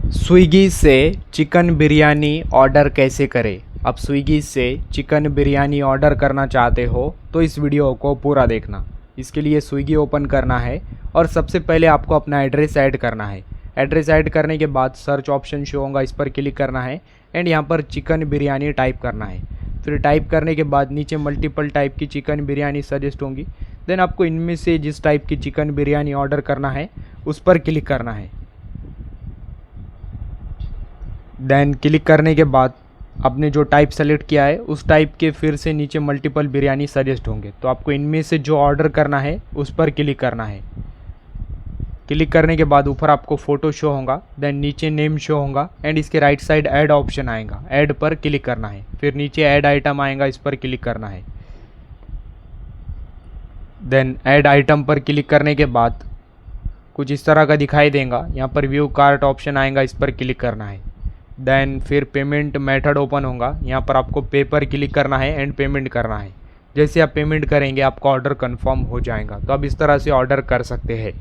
Swiggy से chicken biryani order कैसे करें। आप स्विगी से चिकन बिरयानी ऑर्डर करना चाहते हो तो इस वीडियो को पूरा देखना। इसके लिए स्विगी ओपन करना है और सबसे पहले आपको अपना एड्रेस ऐड करना है। एड्रेस ऐड करने के बाद सर्च ऑप्शन शो होगा, इस पर क्लिक करना है एंड यहाँ पर चिकन बिरयानी टाइप करना है। फिर टाइप करने के बाद नीचे मल्टीपल टाइप की चिकन बिरयानी सजेस्ट होंगी। देन आपको इनमें से जिस टाइप की चिकन बिरयानी ऑर्डर करना है उस पर क्लिक करना है। देन क्लिक करने के बाद आपने जो टाइप सेलेक्ट किया है उस टाइप के फिर से नीचे मल्टीपल बिरयानी सजेस्ट होंगे, तो आपको इनमें से जो ऑर्डर करना है उस पर क्लिक करना है। क्लिक करने के बाद ऊपर आपको फ़ोटो शो होगा, देन नीचे नेम शो होगा एंड इसके राइट साइड ऐड ऑप्शन आएगा, ऐड पर क्लिक करना है। फिर नीचे ऐड आइटम आएगा, इस पर क्लिक करना है। देन ऐड आइटम पर क्लिक करने के बाद कुछ इस तरह का दिखाई देगा। यहाँ पर व्यू कार्ट ऑप्शन आएगा, इस पर क्लिक करना है। देन फिर पेमेंट मेथड ओपन होगा, यहाँ पर आपको पे पर क्लिक करना है एंड पेमेंट करना है। जैसे आप पेमेंट करेंगे आपका ऑर्डर कंफर्म हो जाएगा। तो आप इस तरह से ऑर्डर कर सकते हैं।